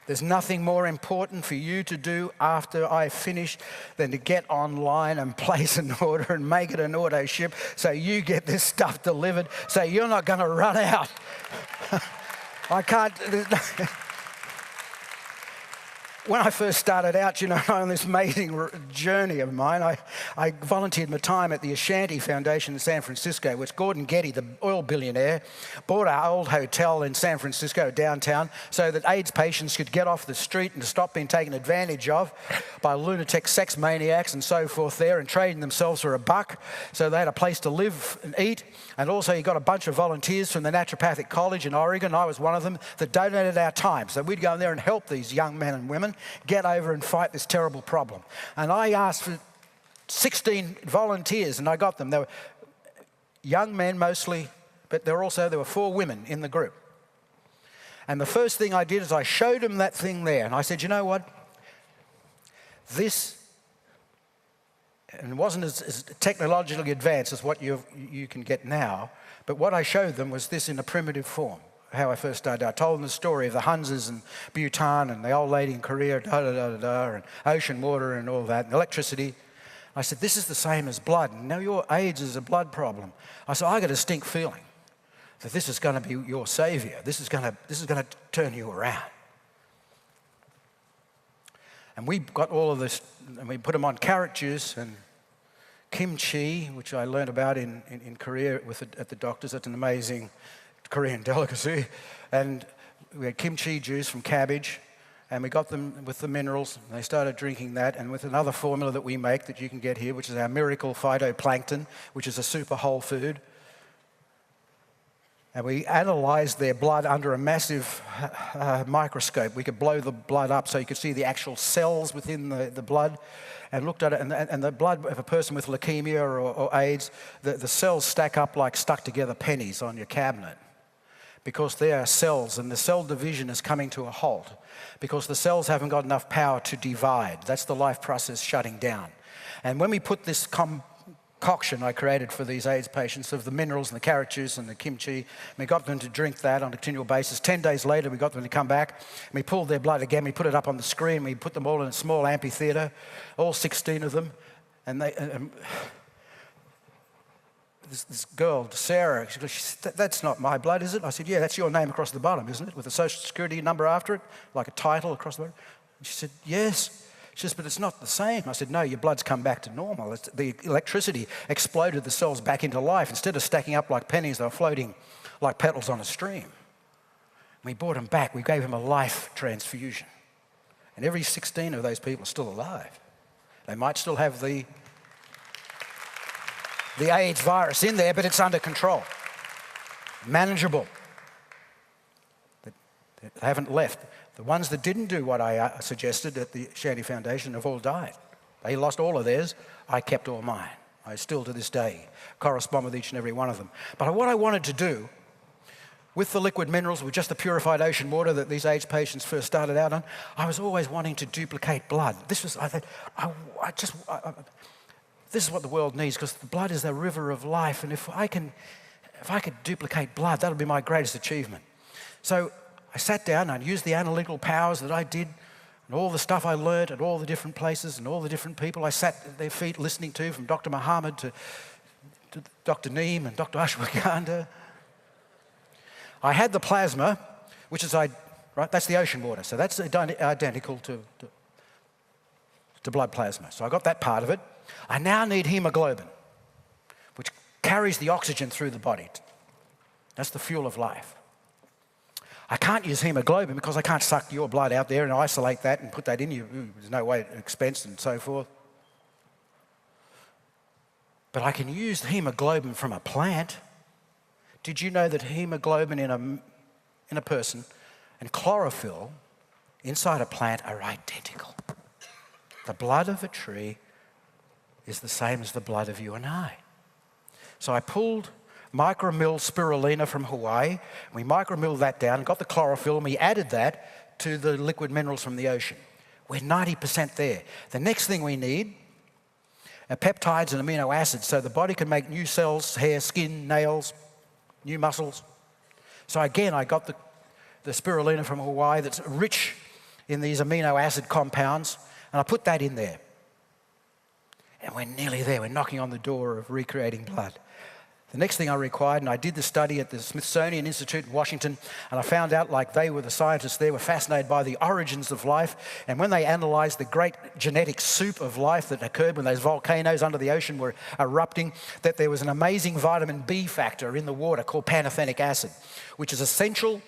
There's nothing more important for you to do after I finish than to get online and place an order and make it an auto ship so you get this stuff delivered so you're not going to run out. I can't... When I first started out, on this amazing journey of mine, I volunteered my time at the Ashanti Foundation in San Francisco, which Gordon Getty, the oil billionaire, bought our old hotel in San Francisco downtown so that AIDS patients could get off the street and stop being taken advantage of by lunatic sex maniacs and so forth there and trading themselves for a buck. So they had a place to live and eat. And also he got a bunch of volunteers from the Naturopathic College in Oregon. I was one of them that donated our time. So we'd go in there and help these young men and women get over and fight this terrible problem. And I asked for 16 volunteers, and I got them. They were young men mostly, but there were 4 women in the group. And the first thing I did is I showed them that thing there, and I said, you know what? This, and it wasn't as technologically advanced as what you can get now, but what I showed them was this in a primitive form. How I first started. I told them the story of the Hunzas and Bhutan and the old lady in Korea, and ocean water and all that, and electricity. I said, this is the same as blood. And now your AIDS is a blood problem. I said, I got a distinct feeling that this is going to be your savior. This is going to turn you around. And we got all of this, and we put them on carrot juice and kimchi, which I learned about in Korea at the doctors. That's an amazing Korean delicacy. And we had kimchi juice from cabbage, and we got them with the minerals, and they started drinking that, and with another formula that we make that you can get here, which is our miracle phytoplankton, which is a super whole food. And we analyzed their blood under a massive microscope. We could blow the blood up so you could see the actual cells within the blood, and looked at it, and the blood of a person with leukemia or AIDS, the cells stack up like stuck together pennies on your cabinet, because they are cells, and the cell division is coming to a halt because the cells haven't got enough power to divide. That's the life process shutting down. And when we put this concoction I created for these AIDS patients of the minerals and the carrot juice and the kimchi, we got them to drink that on a continual basis. 10 days later, we got them to come back, and we pulled their blood again. We put it up on the screen. We put them all in a small amphitheater, all 16 of them, and this girl, Sarah, she goes, that's not my blood, is it? I said, yeah, that's your name across the bottom, isn't it? With a social security number after it, like a title across the bottom. And she said, yes. She says, but it's not the same. I said, no, your blood's come back to normal. The electricity exploded the cells back into life. Instead of stacking up like pennies, they were floating like petals on a stream. We brought them back. We gave them a life transfusion. And every 16 of those people are still alive. They might still have the AIDS virus in there, but it's under control. Manageable. They haven't left. The ones that didn't do what I suggested at the Ashanti Foundation have all died. They lost all of theirs. I kept all mine. I still to this day correspond with each and every one of them. But what I wanted to do with the liquid minerals, with just the purified ocean water that these AIDS patients first started out on, I was always wanting to duplicate blood. This is what the world needs, because the blood is the river of life, and if I could duplicate blood, that'll be my greatest achievement. So I sat down and I used the analytical powers that I did, and all the stuff I learned at all the different places and all the different people I sat at their feet listening to, from Dr. Muhammad to Dr. Neem and Dr. Ashwagandha. I had the plasma, which is, right, that's the ocean water, so that's identical to blood plasma. So I got that part of it. I now need hemoglobin, which carries the oxygen through the body. That's the fuel of life. I can't use hemoglobin because I can't suck your blood out there and isolate that and put that in you. There's no way, expense and so forth. But I can use the hemoglobin from a plant. Did you know that hemoglobin in a person and chlorophyll inside a plant are identical? The blood of a tree is the same as the blood of you and I. So I pulled micromilled spirulina from Hawaii. We micromilled that down and got the chlorophyll, and we added that to the liquid minerals from the ocean. We're 90% there. The next thing we need are peptides and amino acids so the body can make new cells, hair, skin, nails, new muscles. So again, I got the spirulina from Hawaii that's rich in these amino acid compounds, and I put that in there. And we're nearly there. We're knocking on the door of recreating blood. The next thing I required, and I did the study at the Smithsonian Institute in Washington, and I found out, like they were, the scientists there were fascinated by the origins of life. And when they analysed the great genetic soup of life that occurred when those volcanoes under the ocean were erupting, that there was an amazing vitamin B factor in the water called pantothenic acid, which is essential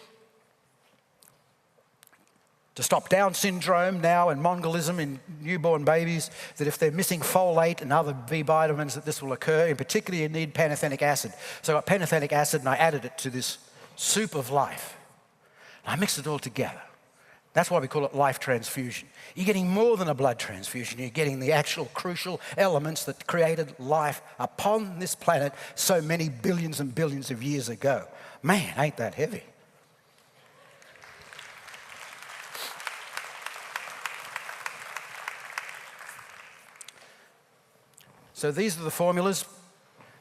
to stop Down syndrome now and Mongolism in newborn babies, that if they're missing folate and other B vitamins that this will occur. In particular, you need pantothenic acid. So I got pantothenic acid and I added it to this soup of life. And I mixed it all together. That's why we call it life transfusion. You're getting more than a blood transfusion. You're getting the actual crucial elements that created life upon this planet so many billions and billions of years ago. Man, ain't that heavy. So these are the formulas.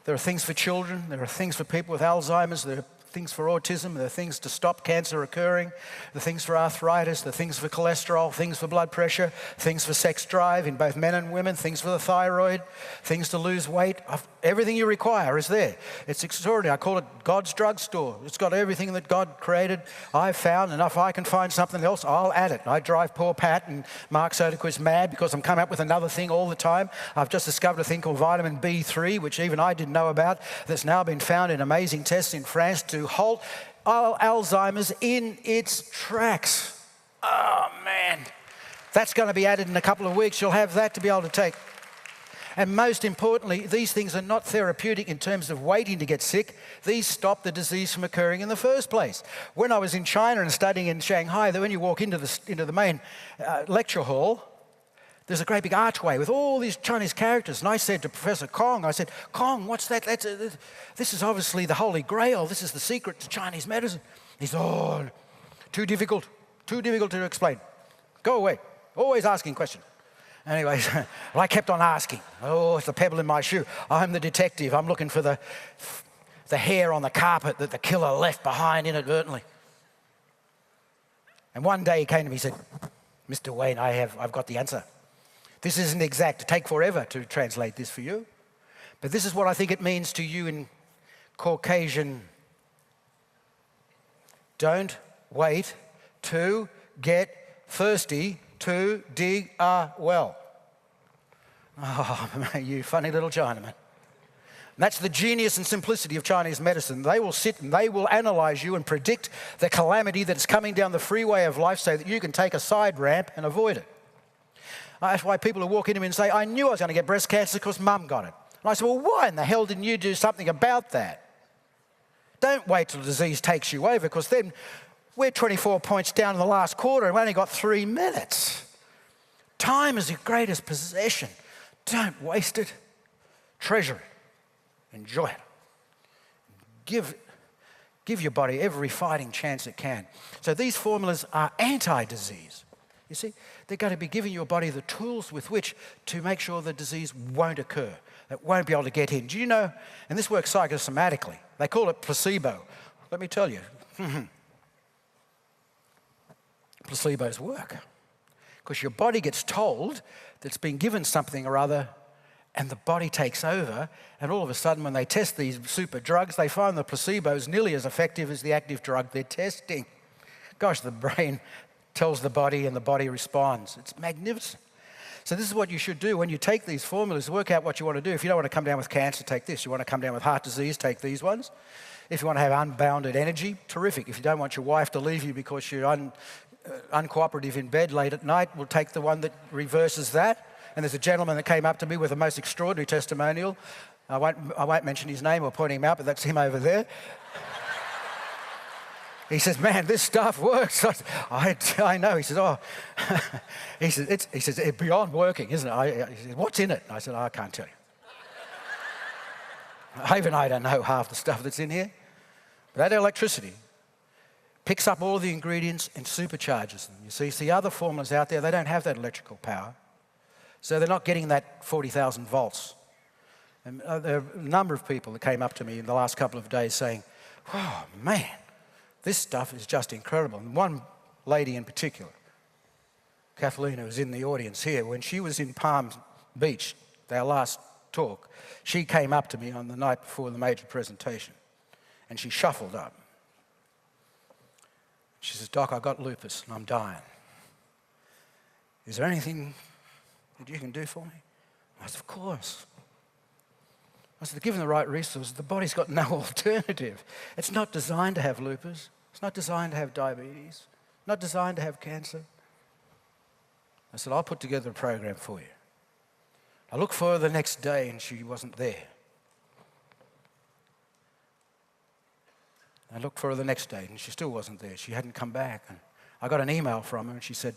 There are things for children, there are things for people with Alzheimer's, there are things for autism, there are things to stop cancer occurring, there are things for arthritis, there are things for cholesterol, things for blood pressure, things for sex drive in both men and women, things for the thyroid, things to lose weight. Everything you require is there. It's extraordinary. I call it God's drugstore. It's got everything that God created, I've found, and if I can find something else, I'll add it. I drive poor Pat and Mark Soderquist mad because I'm coming up with another thing all the time. I've just discovered a thing called vitamin B3, which even I didn't know about, that's now been found in amazing tests in France to halt Alzheimer's in its tracks. Oh, man. That's going to be added in a couple of weeks. You'll have that to be able to take. And most importantly, these things are not therapeutic in terms of waiting to get sick. These stop the disease from occurring in the first place. When I was in China and studying in Shanghai, when you walk into the main lecture hall, there's a great big archway with all these Chinese characters. And I said to Professor Kong, I said, Kong, what's that? This is obviously the Holy Grail. This is the secret to Chinese medicine. He said, oh, too difficult to explain. Go away. Always asking questions. Anyways, well, I kept on asking. Oh, it's the pebble in my shoe. I'm the detective. I'm looking for the hair on the carpet that the killer left behind inadvertently. And one day he came to me and said, Mr. Wayne, I've got the answer. This isn't exact. It'll take forever to translate this for you. But this is what I think it means to you in Caucasian. Don't wait to get thirsty to dig a well. Oh, you funny little Chinaman. And that's the genius and simplicity of Chinese medicine. They will sit and they will analyze you and predict the calamity that's coming down the freeway of life so that you can take a side ramp and avoid it. That's why people who walk into me and say, I knew I was going to get breast cancer because Mum got it. And I said, well, why in the hell didn't you do something about that? Don't wait till the disease takes you over, because then we're 24 points down in the last quarter and we've only got 3 minutes. Time is your greatest possession. Don't waste it. Treasure it. Enjoy it. Give your body every fighting chance it can. So these formulas are anti-disease. You see, they're going to be giving your body the tools with which to make sure the disease won't occur. It won't be able to get in. Do you know, and this works psychosomatically, they call it placebo. Let me tell you, placebos work. Because your body gets told that it's been given something or other, and the body takes over, and all of a sudden when they test these super drugs, they find the placebo is nearly as effective as the active drug they're testing. Gosh, the brain tells the body and the body responds. It's magnificent. So this is what you should do when you take these formulas, work out what you want to do. If you don't want to come down with cancer, take this. You want to come down with heart disease, take these ones. If you want to have unbounded energy, terrific. If you don't want your wife to leave you because you're uncooperative in bed late at night, we'll take the one that reverses that. And there's a gentleman that came up to me with a most extraordinary testimonial. I won't mention his name or point him out, but that's him over there. He says, man, this stuff works. I know. He says, oh. he says, it's beyond working, isn't it? He says, what's in it? I said, I can't tell you. Even I don't know half the stuff that's in here. But that electricity picks up all the ingredients and supercharges them. You see other formulas out there, they don't have that electrical power. So they're not getting that 40,000 volts. And there are a number of people that came up to me in the last couple of days saying, oh, man, this stuff is just incredible. And one lady in particular, Kathleen, who was in the audience here, when she was in Palm Beach, our last talk, she came up to me on the night before the major presentation, and she shuffled up. She says, Doc, I got lupus and I'm dying. Is there anything that you can do for me? I said, of course. I said, given the right resources, the body's got no alternative. It's not designed to have lupus. It's not designed to have diabetes. Not designed to have cancer. I said, I'll put together a program for you. I looked for her the next day and she wasn't there. I looked for her the next day and she still wasn't there. She hadn't come back. And I got an email from her and she said,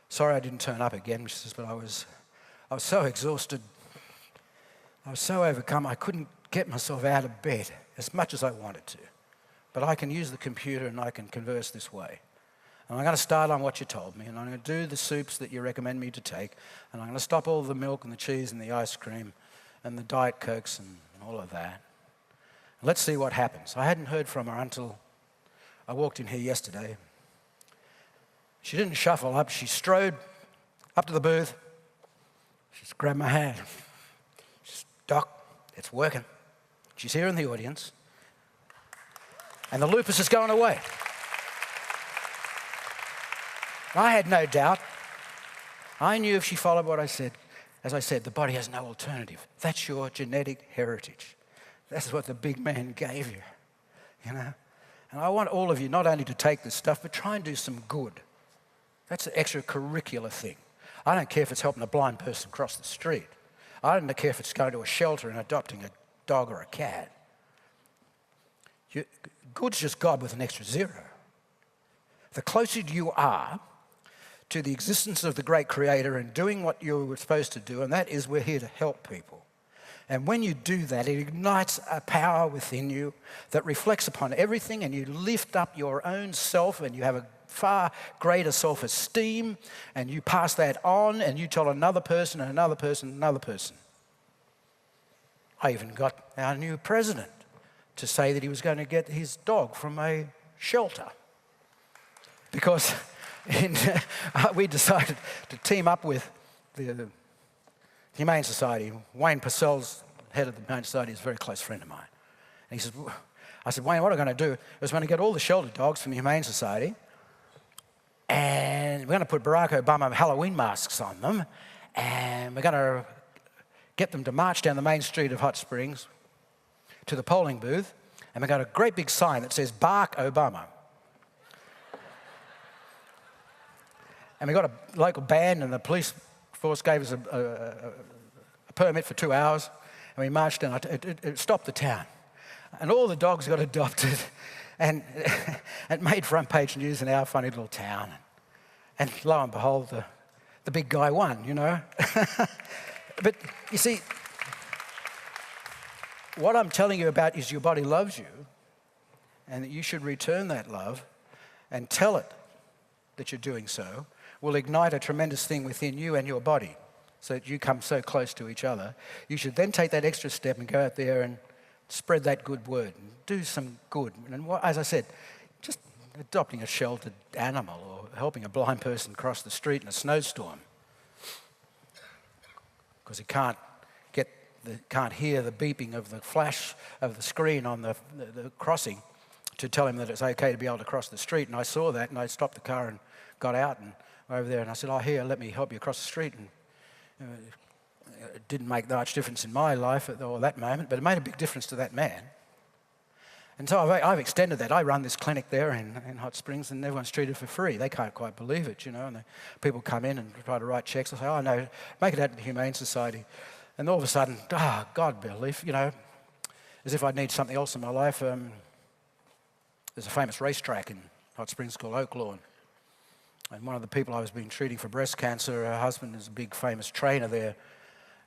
sorry I didn't turn up again. She says, but I was so exhausted. I was so overcome, I couldn't get myself out of bed as much as I wanted to. But I can use the computer and I can converse this way. And I'm going to start on what you told me, and I'm going to do the soups that you recommend me to take, and I'm going to stop all the milk and the cheese and the ice cream and the Diet Cokes and all of that. Let's see what happens. I hadn't heard from her until I walked in here yesterday. She didn't shuffle up. She strode up to the booth. She just grabbed my hand. She said, Doc, it's working. She's here in the audience. And the lupus is going away. I had no doubt. I knew if she followed what I said, as I said, the body has no alternative. That's your genetic heritage. That's what the big man gave you, you know. And I want all of you not only to take this stuff, but try and do some good. That's an extracurricular thing. I don't care if it's helping a blind person cross the street. I don't care if it's going to a shelter and adopting a dog or a cat. Good's just God with an extra zero. The closer you are to the existence of the great Creator and doing what you were supposed to do, and that is we're here to help people. And when you do that, it ignites a power within you that reflects upon everything, and you lift up your own self, and you have a far greater self-esteem, and you pass that on, and you tell another person and another person and another person. I even got our new president to say that he was going to get his dog from a shelter. Because we decided to team up with the Humane Society. Wayne Purcell's head of the Humane Society is a very close friend of mine. And he said, I said, Wayne, what I'm going to do is we're going to get all the shelter dogs from the Humane Society, and we're going to put Barack Obama Halloween masks on them, and we're going to get them to march down the main street of Hot Springs to the polling booth, and we've got a great big sign that says, Bark Obama. And we got a local band, and the police force gave us a permit for 2 hours, and we marched down. It stopped the town. And all the dogs got adopted, and it made front page news in our funny little town. And lo and behold, the big guy won, you know. But you see, what I'm telling you about is your body loves you, and that you should return that love and tell it that you're doing so will ignite a tremendous thing within you and your body so that you come so close to each other. You should then take that extra step and go out there and spread that good word and do some good. And as I said, just adopting a sheltered animal or helping a blind person cross the street in a snowstorm because he can't hear the beeping of the flash of the screen on the crossing to tell him that it's okay to be able to cross the street. And I saw that, and I stopped the car and got out and over there, and I said, oh, here, let me help you across the street. And It didn't make much difference in my life at that moment, but it made a big difference to that man. And so I've extended that. I run this clinic there in Hot Springs, and everyone's treated for free. They can't quite believe it, and people come in and try to write checks. I say, oh, no, make it out to the Humane Society. And all of a sudden, God belief, as if I'd need something else in my life. There's a famous racetrack in Hot Springs called Oak Lawn. And one of the people I was being treating for breast cancer, her husband is a big famous trainer there.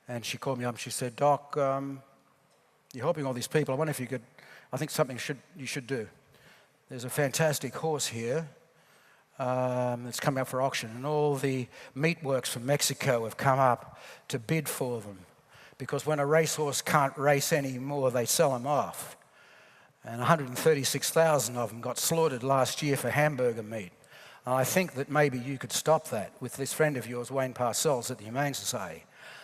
And she called me up and she said, Doc, you're helping all these people. I wonder if you could, I think something you should do. There's a fantastic horse here that's coming up for auction, and all the meatworks from Mexico have come up to bid for them, because when a racehorse can't race anymore, they sell them off. And 136,000 of them got slaughtered last year for hamburger meat. And I think that maybe you could stop that with this friend of yours, Wayne Parcells, at the Humane Society.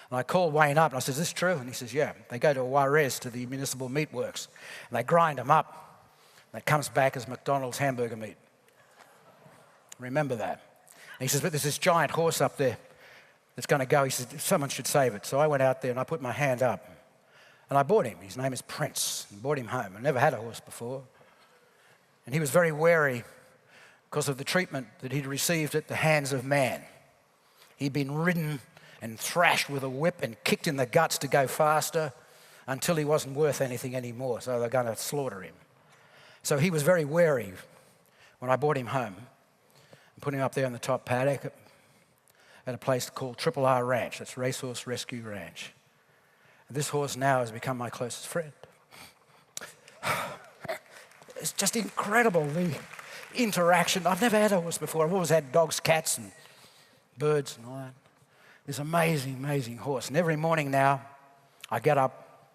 And I called Wayne up and I said, is this true? And he says, yeah. They go to Juarez, to the municipal meatworks, and they grind them up. And it comes back as McDonald's hamburger meat. Remember that. And he says, but there's this giant horse up there that's going to go. He said, someone should save it. So I went out there and I put my hand up. And I bought him. His name is Prince. I brought him home. I never had a horse before. And he was very wary because of the treatment that he'd received at the hands of man. He'd been ridden and thrashed with a whip and kicked in the guts to go faster until he wasn't worth anything anymore, so they're going to slaughter him. So he was very wary when I brought him home and put him up there in the top paddock at a place called Triple R Ranch. That's Racehorse Rescue Ranch. And this horse now has become my closest friend. It's just incredible, the interaction. I've never had a horse before. I've always had dogs, cats, and birds and all that. This amazing, amazing horse. And every morning now, I get up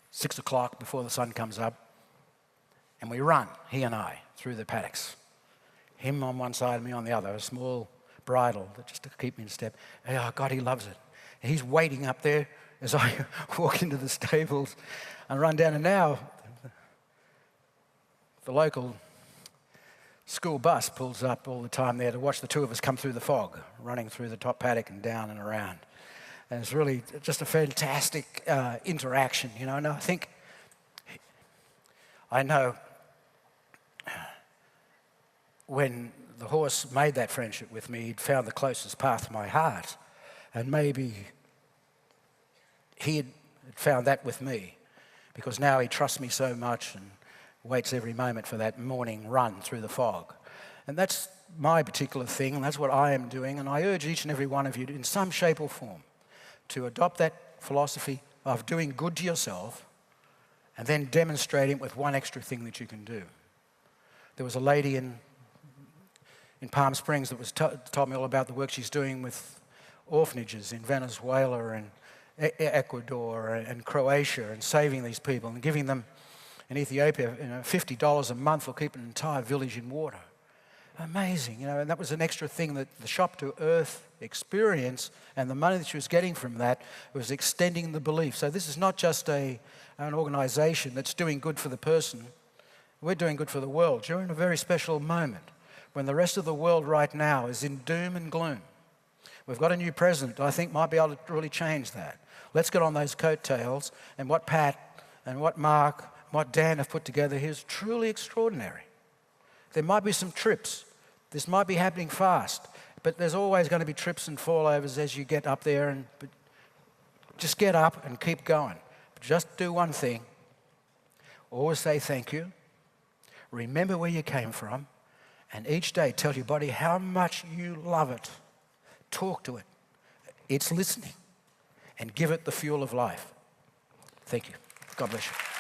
6 o'clock before the sun comes up, and we run, he and I, through the paddocks. Him on one side and me on the other, a small bridle just to keep me in step. Oh, God, he loves it. And he's waiting up there as I walk into the stables and run down. And now, the local school bus pulls up all the time there to watch the two of us come through the fog, running through the top paddock and down and around. And it's really just a fantastic interaction, And I know when the horse made that friendship with me, he'd found the closest path to my heart. And maybe he had found that with me, because now he trusts me so much and waits every moment for that morning run through the fog. And that's my particular thing, and that's what I am doing. And I urge each and every one of you to, in some shape or form, to adopt that philosophy of doing good to yourself and then demonstrating it with one extra thing that you can do. There was a lady in Palm Springs that was told me all about the work she's doing with orphanages in Venezuela and Ecuador and Croatia, and saving these people and giving them in Ethiopia, $50 a month will keep an entire village in water. Amazing, and that was an extra thing that the Shop to Earth experience, and the money that she was getting from that was extending the belief. So this is not just an organisation that's doing good for the person. We're doing good for the world during a very special moment when the rest of the world right now is in doom and gloom. We've got a new president I think might be able to really change that. Let's get on those coattails, and what Pat and what Mark, what Dan have put together here is truly extraordinary. There might be some trips. This might be happening fast, but there's always going to be trips and fallovers as you get up there. But just get up and keep going. Just do one thing. Always say thank you. Remember where you came from. And each day tell your body how much you love it. Talk to it. It's listening. And give it the fuel of life. Thank you. God bless you.